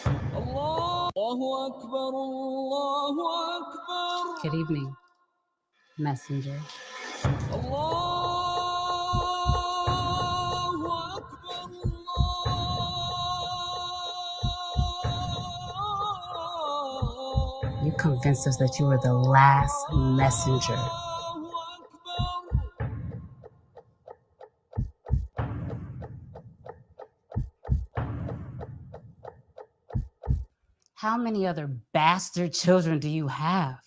Good evening, messenger. You convinced us that you were the last messenger. How many other bastard children do you have?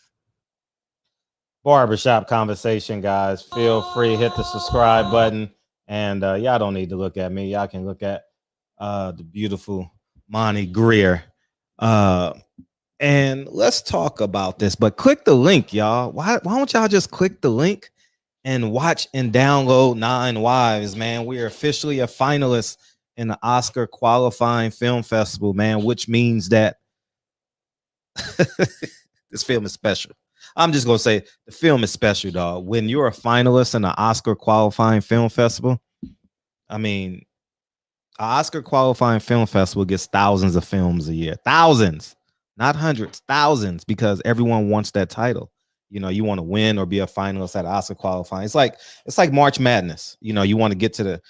Barbershop conversation, guys. Feel free, hit the subscribe button. And y'all don't need to look at me. Y'all can look at the beautiful Monty Greer. And let's talk about this. But click the link, y'all. Why don't y'all just click the link and watch and download Nine Wives, man? We are officially a finalist in the Oscar qualifying film festival, man, which means that this film is special. I'm just gonna say the film is special, dog. When you're a finalist in an Oscar qualifying film festival, I mean, an Oscar qualifying film festival gets thousands of films a year. Thousands, not hundreds, thousands, because everyone wants that title. You know, you want to win or be a finalist at Oscar qualifying. It's like March Madness. You know, you want to get the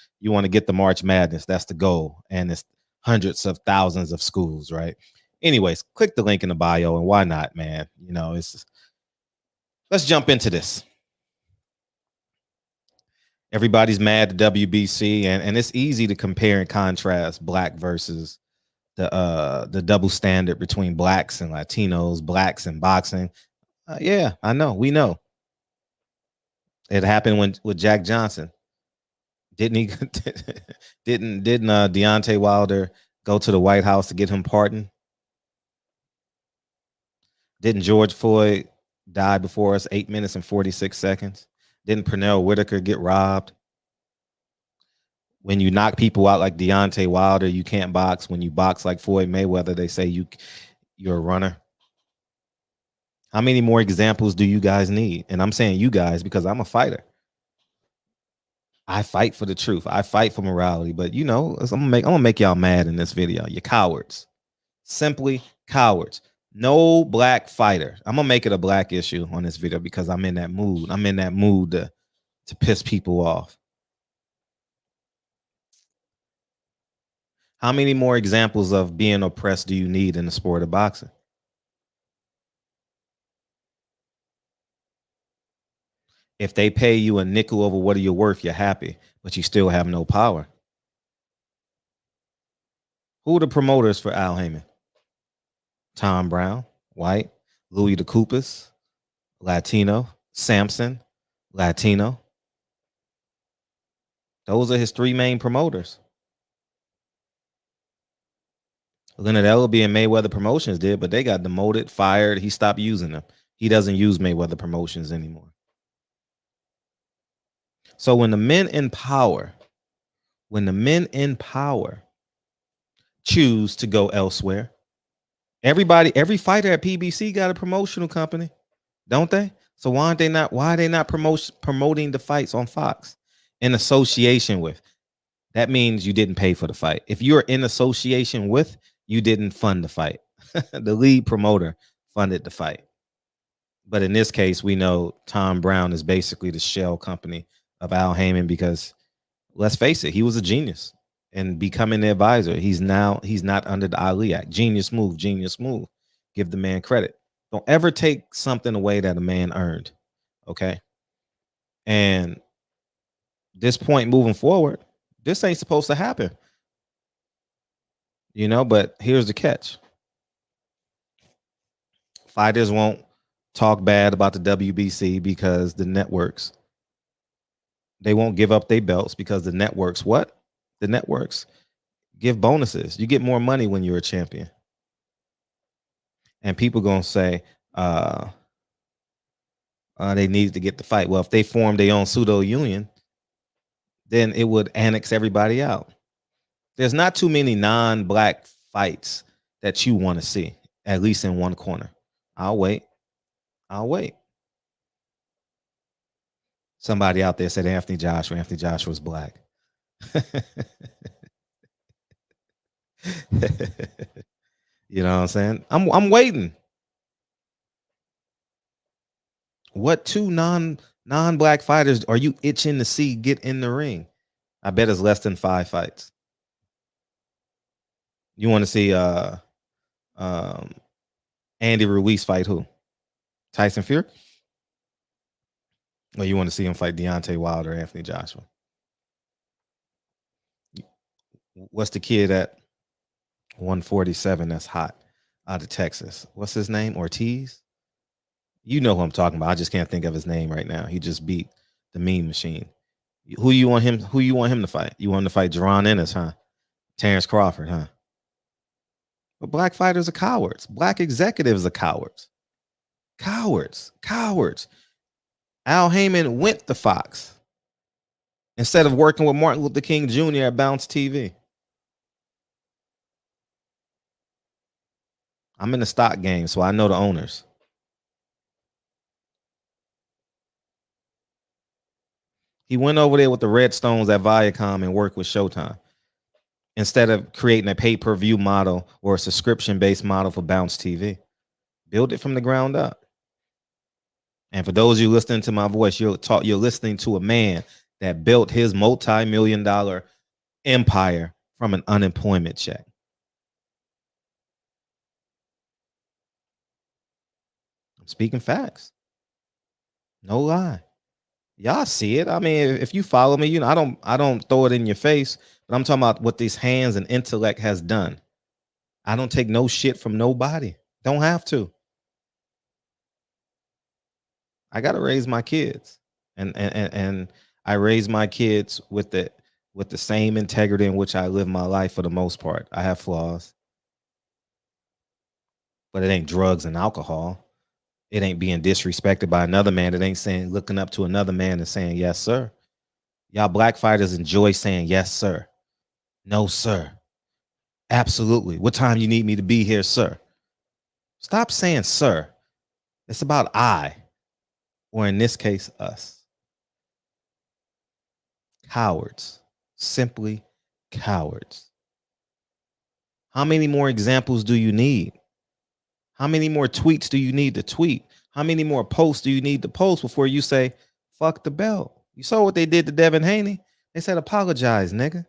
March Madness. That's the goal. And it's hundreds of thousands of schools, right? Anyways, click the link in the bio, and why not, man? You know, let's jump into this. Everybody's mad at WBC, and it's easy to compare and contrast black versus the double standard between blacks and Latinos, blacks and boxing. Yeah, I know. We know. It happened with Jack Johnson. Didn't he? didn't Deontay Wilder go to the White House to get him pardoned? Didn't George Floyd die before us 8 minutes and 46 seconds? Didn't Pernell Whitaker get robbed? When you knock people out like Deontay Wilder, you can't box. When you box like Floyd Mayweather, they say you're a runner. How many more examples do you guys need? And I'm saying you guys because I'm a fighter. I fight for the truth. I fight for morality. But you know, I'm gonna make y'all mad in this video. You're cowards. Simply cowards. No black fighter. I'm gonna make it a black issue on this video because I'm in that mood. I'm in that mood to piss people off. How many more examples of being oppressed do you need in the sport of boxing? If they pay you a nickel over what you're worth, you're happy, but you still have no power. Who are the promoters for Al Haymon? Tom Brown, white. Louis DeCoupas, Latino. Samson, Latino. Those are his three main promoters. Leonard Ellerbe and Mayweather Promotions did, but they got demoted, fired. He stopped using them. He doesn't use Mayweather Promotions anymore. So when the men in power choose to go elsewhere, every fighter at PBC got a promotional company, don't they? So why are they not promoting the fights on Fox in association with? That means you didn't pay for the fight. If you're in association with, you didn't fund the fight. The lead promoter funded the fight. But in this case, we know Tom Brown is basically the shell company of Al Haymon because, let's face it, he was a genius in becoming the advisor. He's not under the Ali Act. Genius move. Give the man credit. Don't ever take something away that a man earned. Okay. And this point moving forward, this ain't supposed to happen. You know, but here's the catch. Fighters won't talk bad about the WBC because the networks, they won't give up their belts because the networks, the networks give bonuses. You get more money when you're a champion. And people gonna say they need to get the fight. Well, if they form their own pseudo union, then it would annex everybody out. There's not too many non-black fights that you want to see, at least in one corner. I'll wait. Somebody out there said Anthony Joshua's black. You know what I'm saying? I'm waiting. What two non-black fighters are you itching to see get in the ring? I bet it's less than 5 fights. You want to see um Andy Ruiz fight who? Tyson Fury? Or you want to see him fight Deontay Wilder or Anthony Joshua? What's the kid at 147 that's hot out of Texas? What's his name? Ortiz? You know who I'm talking about. I just can't think of his name right now. He just beat the meme machine. Who you want him to fight? You want him to fight Jerron Ennis, huh? Terrence Crawford, huh? But black fighters are cowards. Black executives are cowards. Cowards. Al Haymon went to Fox instead of working with Martin Luther King Jr. at Bounce TV. I'm in the stock game, so I know the owners. He went over there with the Redstones at Viacom and worked with Showtime instead of creating a pay-per-view model or a subscription-based model for Bounce TV. Build it from the ground up. And for those of you listening to my voice, you're listening to a man that built his multi-million-dollar empire from an unemployment check. I'm speaking facts. No lie. Y'all see it. I mean, if you follow me, you know I don't throw it in your face, but I'm talking about what these hands and intellect has done. I don't take no shit from nobody. Don't have to. I gotta raise my kids, and I raise my kids with the same integrity in which I live my life for the most part. I have flaws, but it ain't drugs and alcohol. It ain't being disrespected by another man. It ain't saying looking up to another man and saying yes, sir. Y'all black fighters enjoy saying yes, sir. No, sir. Absolutely. What time you need me to be here, sir? Stop saying sir. It's about I, or in this case, us. Cowards. Simply cowards. How many more examples do you need? How many more tweets do you need to tweet? How many more posts do you need to post before you say, fuck the belt? You saw what they did to Devin Haney? They said, apologize, nigga.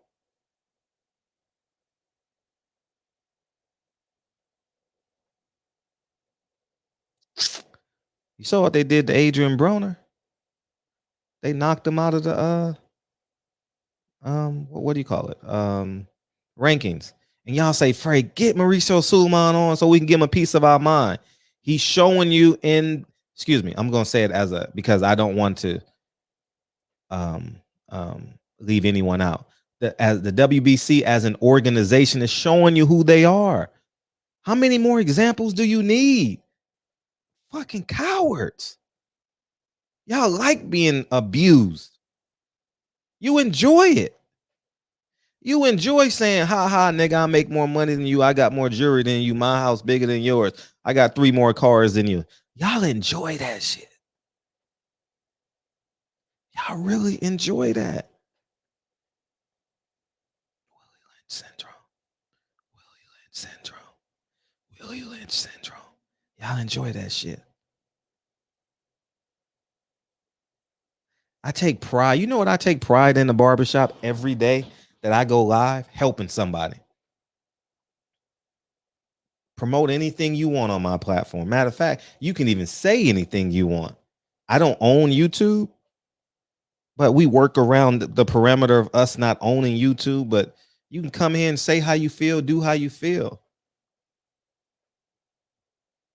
You saw what they did to Adrian Broner? They knocked him out of the what do you call it? Rankings. And y'all say, Frey, get Mauricio Sulaiman on so we can give him a piece of our mind. He's showing you in, excuse me, I'm gonna say it as a because I don't want to leave anyone out. As the WBC as an organization is showing you who they are. How many more examples do you need? Fucking cowards. Y'all like being abused. You enjoy it. You enjoy saying, ha ha, nigga, I make more money than you. I got more jewelry than you. My house bigger than yours. I got 3 more cars than you. Y'all enjoy that shit. Y'all really enjoy that. Willie Lynch syndrome. Willie Lynch syndrome. Willie Lynch syndrome. Y'all enjoy that shit. I take pride. You know what I take pride in the barbershop every day that I go live? Helping somebody. Promote anything you want on my platform. Matter of fact, you can even say anything you want. I don't own YouTube, but we work around the perimeter of us not owning YouTube, but you can come here and say how you feel, do how you feel.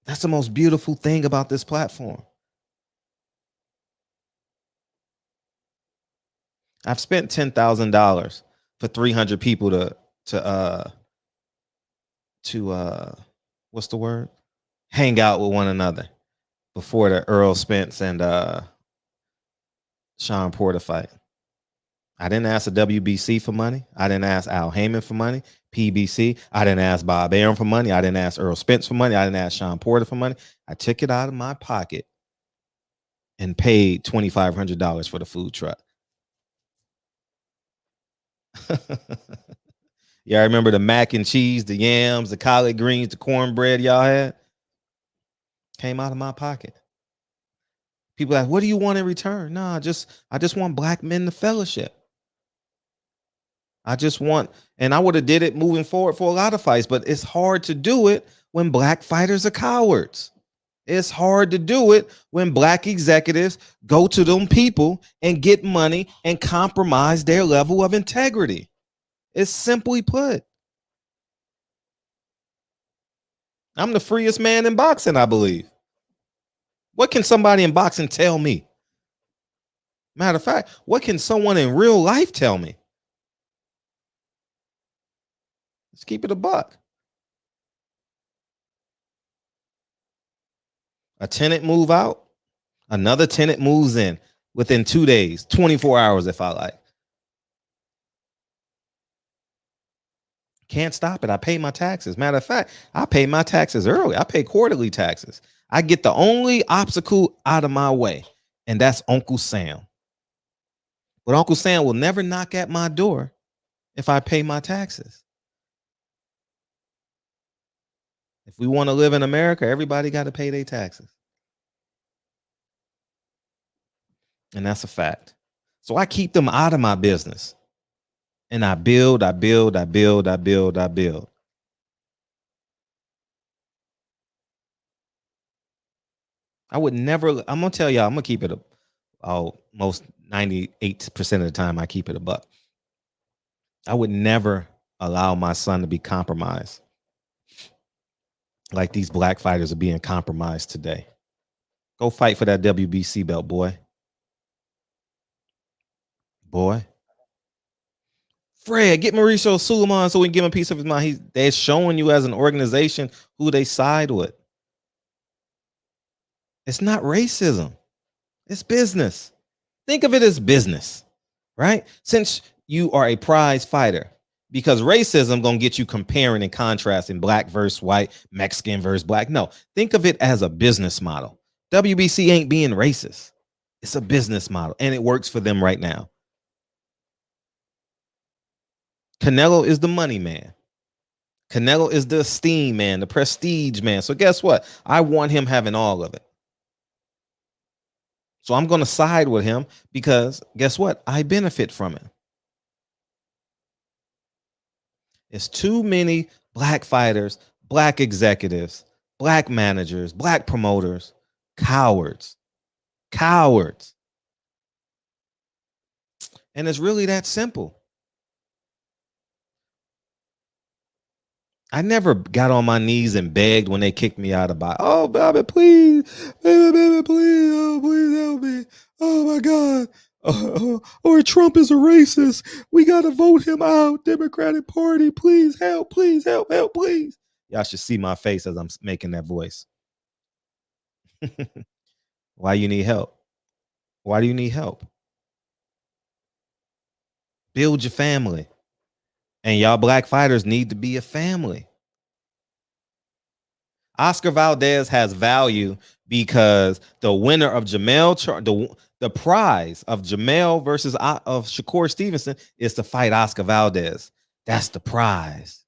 That's the most beautiful thing about this platform. I've spent $10,000 for 300 people to what's the word? Hang out with one another before the Earl Spence and Sean Porter fight. I didn't ask the WBC for money. I didn't ask Al Haymon for money. PBC. I didn't ask Bob Arum for money. I didn't ask Earl Spence for money. I didn't ask Sean Porter for money. I took it out of my pocket and paid $2,500 for the food truck. Y'all remember the mac and cheese, the yams, the collard greens, the cornbread y'all had? Came out of my pocket. People ask, what do you want in return? Nah, I just want black men to fellowship. I just want, and I would have did it moving forward for a lot of fights, but it's hard to do it when black fighters are cowards. It's hard to do it when black executives go to them people and get money and compromise their level of integrity. It's simply put. I'm the freest man in boxing, I believe. What can somebody in boxing tell me? Matter of fact, what can someone in real life tell me? Let's keep it a buck. A tenant move out, another tenant moves in within 2 days, 24 hours if I like. Can't stop it. I pay my taxes. Matter of fact, I pay my taxes early. I pay quarterly taxes. I get the only obstacle out of my way, and that's Uncle Sam. But Uncle Sam will never knock at my door if I pay my taxes. If we want to live in America, everybody got to pay their taxes. And that's a fact. So I keep them out of my business. And I build. I would never, I'm going to tell y'all, I'm going to keep it most 98% of the time I keep it a buck. I would never allow my son to be compromised like these black fighters are being compromised today. Go fight for that WBC belt, boy. Boy. Fred, get Mauricio Suleiman so we can give him a piece of his mind. They're showing you as an organization who they side with. It's not racism. It's business. Think of it as business, right? Since you are a prize fighter, because racism gonna get you comparing and contrasting black versus white, Mexican versus black. No, think of it as a business model. WBC ain't being racist. It's a business model, and it works for them right now. Canelo is the money man. Canelo is the esteem man, the prestige man. So guess what? I want him having all of it. So I'm going to side with him because guess what? I benefit from it. It's too many black fighters, black executives, black managers, black promoters, cowards. Cowards. And it's really that simple. I never got on my knees and begged when they kicked me out of boxing. Oh, baby, please. Baby, please. Oh, please help me. Oh, my God. Or Trump is a racist. We got to vote him out. Democratic Party. Please help. Please help. Help, please. Y'all should see my face as I'm making that voice. Why you need help? Why do you need help? Build your family. And y'all black fighters need to be a family. Oscar Valdez has value because the winner of the prize of Jamel versus of Shakur Stevenson is to fight Oscar Valdez. That's the prize.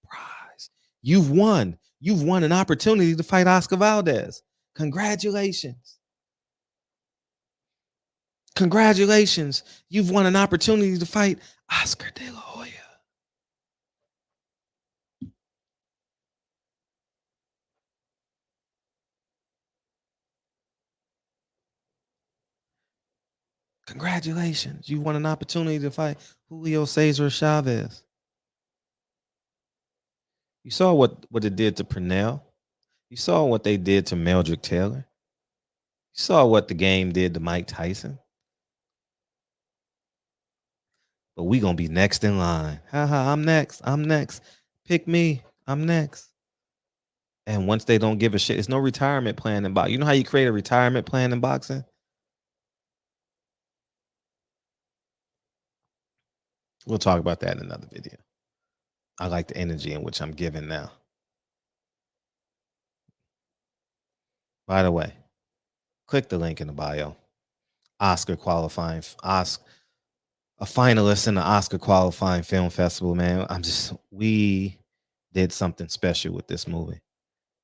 Prize. You've won. You've won an opportunity to fight Oscar Valdez. Congratulations. Congratulations. You've won an opportunity to fight Oscar De La Hoya. Congratulations. You won an opportunity to fight Julio Cesar Chavez. You saw what it did to Purnell. You saw what they did to Meldrick Taylor. You saw what the game did to Mike Tyson. But we going to be next in line. Haha, I'm next. I'm next. Pick me. I'm next. And once they don't give a shit, it's no retirement plan in boxing. You know how you create a retirement plan in boxing? We'll talk about that in another video. I like the energy in which I'm giving now. By the way, click the link in the bio. Oscar qualifying. a finalist in the Oscar qualifying film festival, man. We did something special with this movie,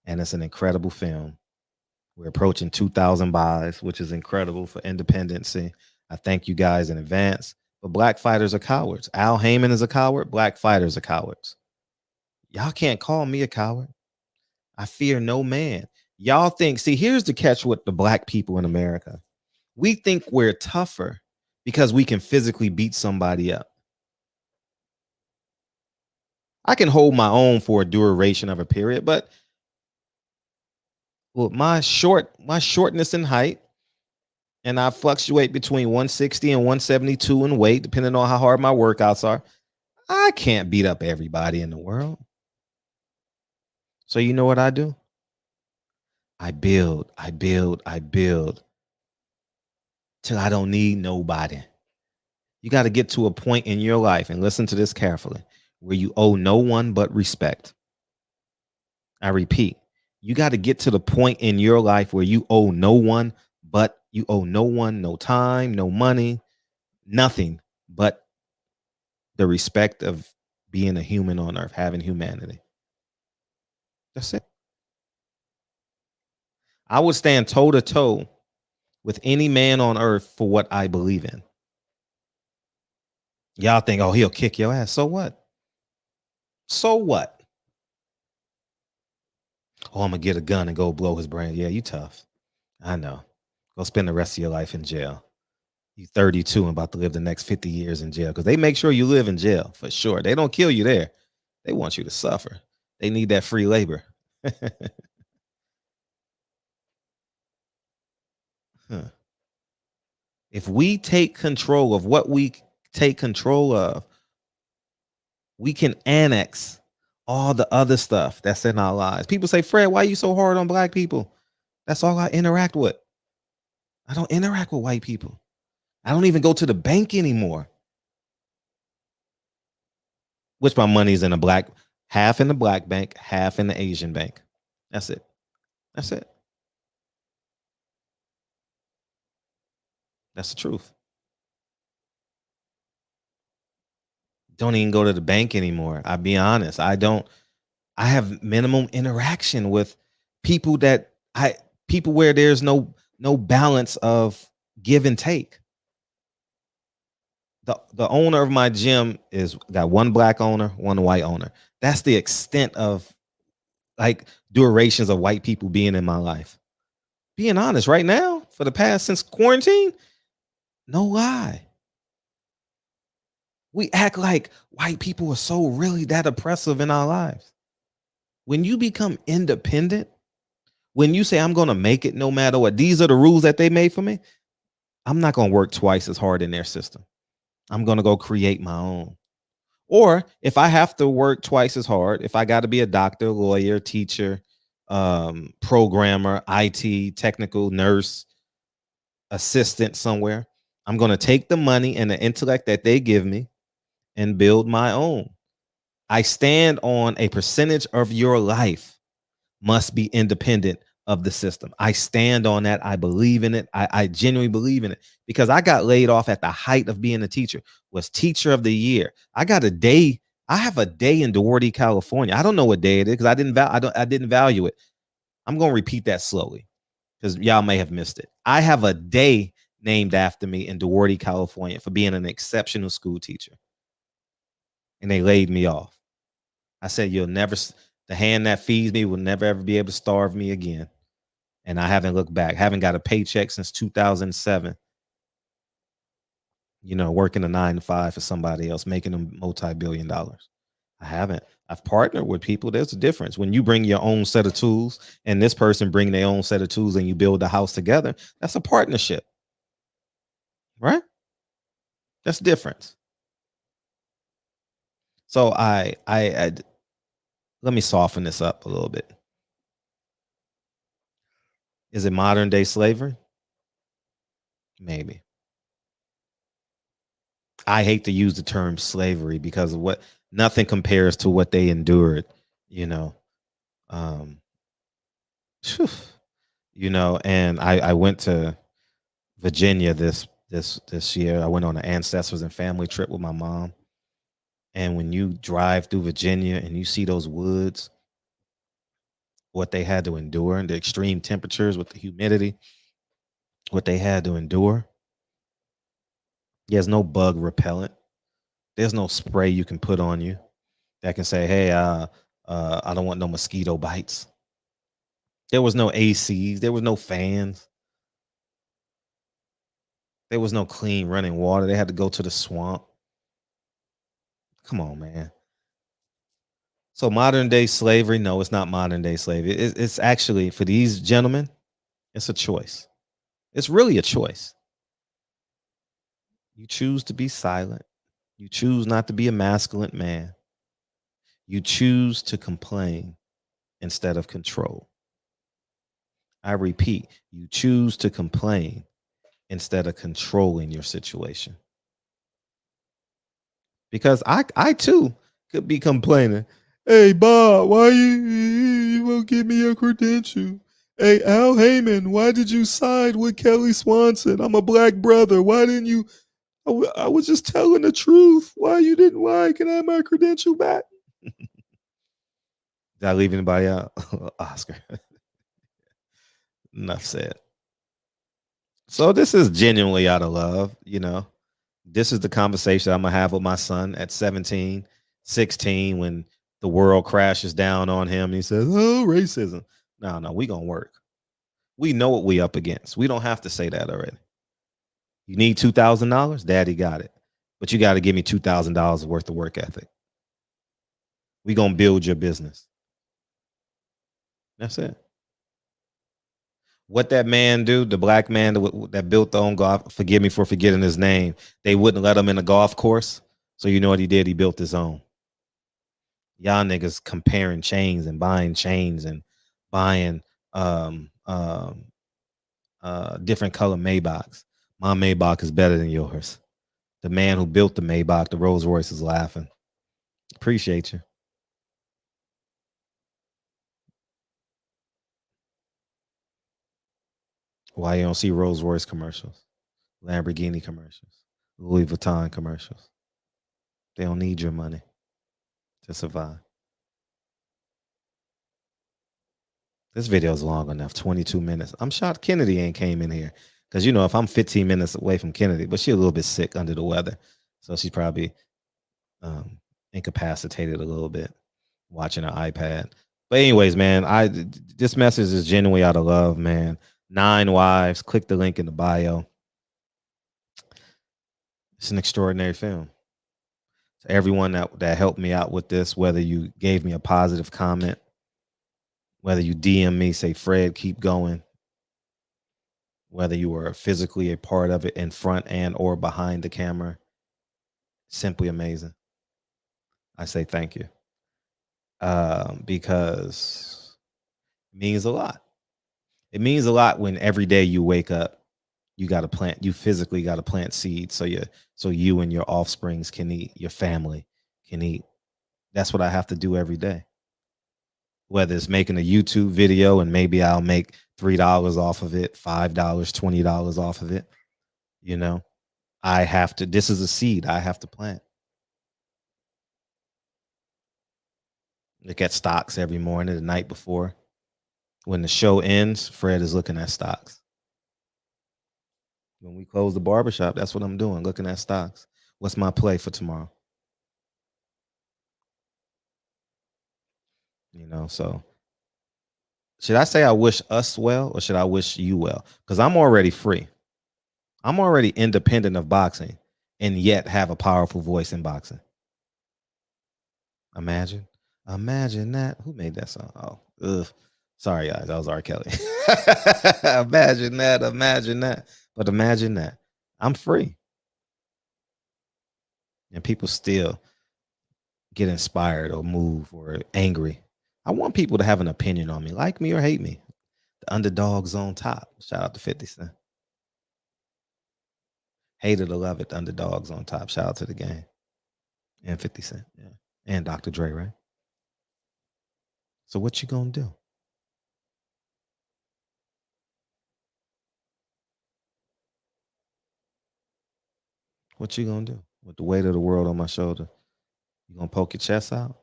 and it's an incredible film. We're approaching 2,000 buys, which is incredible for independency. I thank you guys in advance. But black fighters are cowards. Al Haymon is a coward. Black fighters are cowards. Y'all can't call me a coward. I fear no man. Y'all think, see, here's the catch with the black people in America. We think we're tougher because we can physically beat somebody up. I can hold my own for a duration of a period, but my shortness in height, and I fluctuate between 160 and 172 in weight, depending on how hard my workouts are. I can't beat up everybody in the world. So you know what I do? I build till I don't need nobody. You got to get to a point in your life, and listen to this carefully, where you owe no one but respect. I repeat, you got to get to the point in your life where you owe no one no time, no money, nothing but the respect of being a human on earth, having humanity. That's it. I would stand toe to toe with any man on earth for what I believe in. Y'all think, oh, he'll kick your ass. So what? So what? Oh, I'm gonna get a gun and go blow his brain. Yeah, you tough. I know. Go spend the rest of your life in jail. You 32 and about to live the next 50 years in jail, because they make sure you live in jail for sure. They don't kill you there. They want you to suffer. They need that free labor. Huh. If we take control of what we take control of, we can annex all the other stuff that's in our lives. People say, Fred, why are you so hard on black people? That's all I interact with. I don't interact with white people. I don't even go to the bank anymore. Which my money's in a black, half in the black bank, half in the Asian bank. That's it. That's it. That's the truth. Don't even go to the bank anymore. I'll be honest. I have minimum interaction with people people where there's no balance of give and take. The owner of my gym is got one black owner, one white owner. That's the extent of like durations of white people being in my life. Being honest, right now, for the past since quarantine, no lie. We act like white people are so really that oppressive in our lives. When you become independent, when you say I'm going to make it no matter what, these are the rules that they made for me, I'm not going to work twice as hard in their system. I'm going to go create my own. Or if I have to work twice as hard, if I got to be a doctor, lawyer, teacher, programmer, IT, technical, nurse, assistant somewhere, I'm going to take the money and the intellect that they give me and build my own. I stand on a percentage of your life must be independent of the system. I stand on that. I believe in it. I genuinely believe in it, because I got laid off at the height of being a teacher, was teacher of the year. I got a day. I have a day in Duarte, California. I don't know what day it is because I didn't value it. I'm going to repeat that slowly because y'all may have missed it. I have a day named after me in Duarte, California for being an exceptional school teacher. And they laid me off. I said, the hand that feeds me will never ever be able to starve me again. And I haven't looked back. Haven't got a paycheck since 2007. Working a 9 to 5 for somebody else, making them multi-billion dollars. I haven't. I've partnered with people. There's a difference. When you bring your own set of tools and this person bring their own set of tools and you build a house together, that's a partnership. Right? That's different. So I let me soften this up a little bit. Is it modern day slavery? Maybe. I hate to use the term slavery because of nothing compares to what they endured, you know. Um, and I went to Virginia this year. I went on an ancestors and family trip with my mom. And when you drive through Virginia and you see those woods, what they had to endure, and the extreme temperatures with the humidity, what they had to endure. There's no bug repellent. There's no spray you can put on you that can say, "Hey, I don't want no mosquito bites." There was no ACs. There was no fans. There was no clean running water. They had to go to the swamp. Come on, man. So modern day slavery? No, it's not modern day slavery. It's actually for these gentlemen. It's a choice. It's really a choice. You choose to be silent. You choose not to be a masculine man. You choose to complain instead of control. I repeat, you choose to complain instead of controlling your situation. Because I too could be complaining. Hey Bob, why you won't give me your credential? Hey Al Haymon, why did you side with Kelly Swanson? I'm a black brother. Why didn't you? I was just telling the truth. Why you didn't? Why can I have my credential back? Did I leave anybody out? Oscar. Enough said. So this is genuinely out of love, you know. This is the conversation I'm gonna have with my son at 17, 16, when the world crashes down on him and he says, "Oh, racism." No, we gonna work. We know what we up against. We don't have to say that already. You need $2,000, Daddy got it, but you got to give me $2,000 worth of work ethic. We gonna build your business. That's it. What that man do, the black man that built the own golf, forgive me for forgetting his name, they wouldn't let him in a golf course. So you know what he did? He built his own. Y'all niggas comparing chains and buying um um different color Maybachs. My Maybach is better than yours. The man who built the Maybach, the Rolls Royce, is laughing. Appreciate you. Why you don't see Rolls Royce commercials, Lamborghini commercials, Louis Vuitton commercials? They don't need your money to survive. This video is long enough, 22 minutes. I'm shocked Kennedy ain't came in here. Because you know, if I'm 15 minutes away from Kennedy, but she's a little bit sick under the weather. So she's probably um, incapacitated a little bit watching her iPad. But anyways, man, this message is genuinely out of love, man. 9 Wives. Click the link in the bio. It's an extraordinary film. To everyone that helped me out with this, whether you gave me a positive comment, whether you DM me, say, Fred, keep going, whether you were physically a part of it in front and or behind the camera, simply amazing. I say thank you. Because it means a lot. It means a lot when every day you wake up, you got to plant, you physically got to plant seeds so you and your offsprings can eat, your family can eat. That's what I have to do every day. Whether it's making a YouTube video and maybe I'll make $3 off of it, $5, $20 off of it, you know. I have to, this is a seed I have to plant. Look at stocks every morning, the night before. When the show ends, Fred is looking at stocks. When we close the barbershop, that's what I'm doing, looking at stocks. What's my play for tomorrow? You know, so should I say I wish us well or should I wish you well? Because I'm already free. I'm already independent of boxing and yet have a powerful voice in boxing. Imagine. Imagine that. Who made that song? Oh, ugh. Sorry, guys. That was R. Kelly. Imagine that. Imagine that. But imagine that. I'm free. And people still get inspired or move or angry. I want people to have an opinion on me, like me or hate me. The underdog's on top. Shout out to 50 Cent. Hate it or love it, the underdog's on top. Shout out to the game. And 50 Cent. Yeah. And Dr. Dre, right? So what you gonna do? What you gonna do with the weight of the world on my shoulder? You gonna poke your chest out?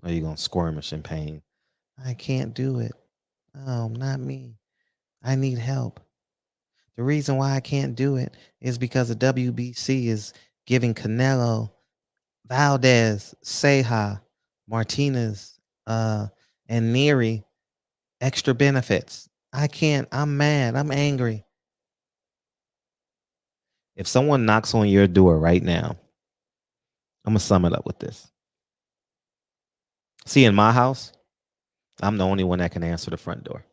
Or you gonna squirmish in pain? I can't do it. Oh, not me. I need help. The reason why I can't do it is because the WBC is giving Canelo, Valdez, Ceja, Martinez, and Neary extra benefits. I can't. I'm mad. I'm angry. If someone knocks on your door right now, I'm gonna sum it up with this. See, in my house, I'm the only one that can answer the front door.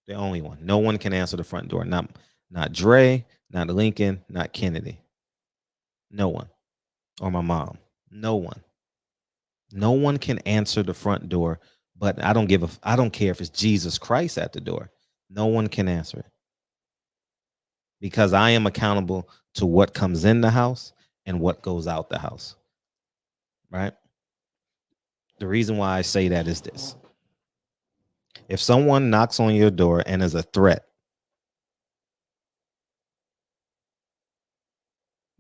The only one. No one can answer the front door. Not Dre, not Lincoln, not Kennedy. No one. Or my mom. No one. No one can answer the front door, but I don't care if it's Jesus Christ at the door. No one can answer it. Because I am accountable to what comes in the house and what goes out the house. Right? The reason why I say that is this. If someone knocks on your door and is a threat,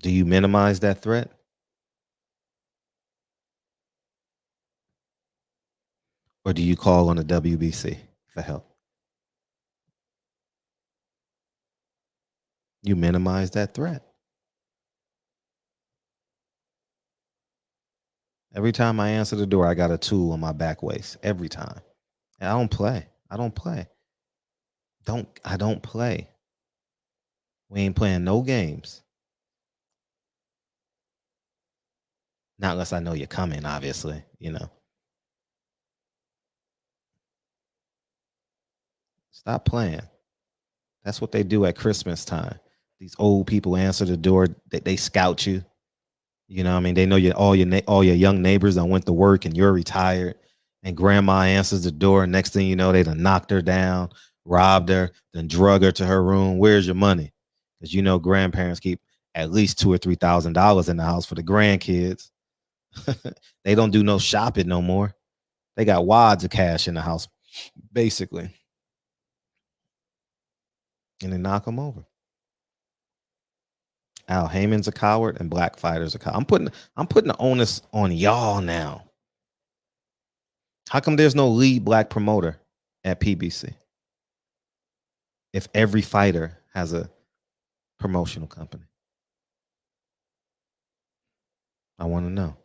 do you minimize that threat? Or do you call on the WBC for help? You minimize that threat. Every time I answer the door, I got a tool on my back waist. Every time. And I don't play. I don't play. I don't play. We ain't playing no games. Not unless I know you're coming, obviously, you know. Stop playing. That's what they do at Christmas time. These old people answer the door. They scout you. You know what I mean? They know all your young neighbors that went to work and you're retired. And grandma answers the door. And next thing you know, they done knocked her down, robbed her, then drug her to her room. Where's your money? Because you know grandparents keep at least $2,000 or $3,000 in the house for the grandkids. They don't do no shopping no more. They got wads of cash in the house, basically. And they knock them over. Al Haymon's a coward and Black Fighter's a coward. I'm putting the onus on y'all now. How come there's no lead black promoter at PBC? If every fighter has a promotional company. I want to know.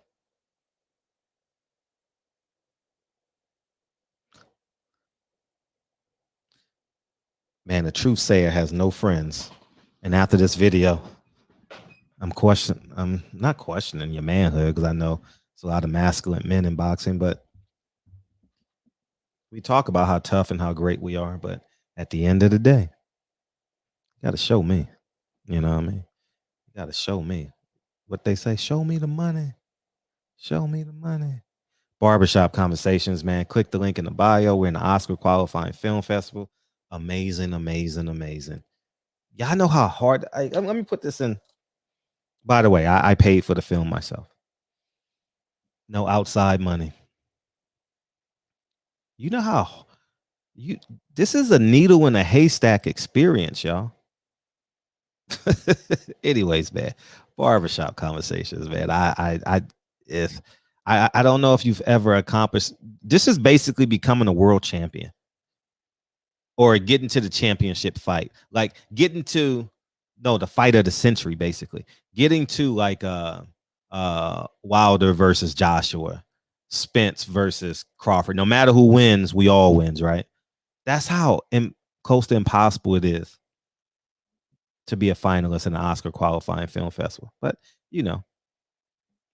Man, the truth sayer has no friends. And after this video, I'm not questioning your manhood because I know it's a lot of masculine men in boxing, but we talk about how tough and how great we are, but at the end of the day, you got to show me. You know what I mean? You got to show me. What they say, show me the money. Show me the money. Barbershop Conversations, man. Click the link in the bio. We're in the Oscar qualifying film festival. Amazing, amazing, amazing. Y'all know how hard. Let me put this in. By the way, I paid for the film myself. No outside money. You know how this is a needle in a haystack experience, y'all. Anyways, man, Barbershop Conversations, man. I don't know if you've ever accomplished. This is basically becoming a world champion or getting to the championship fight, like getting to the fight of the century, basically getting to like Wilder versus Joshua, Spence versus Crawford. No matter who wins, we all wins, right? That's how close to impossible it is to be a finalist in the Oscar qualifying film festival. But,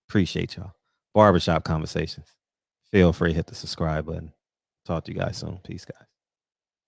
appreciate y'all. Barbershop Conversations. Feel free to hit the subscribe button. Talk to you guys soon. Peace, guys.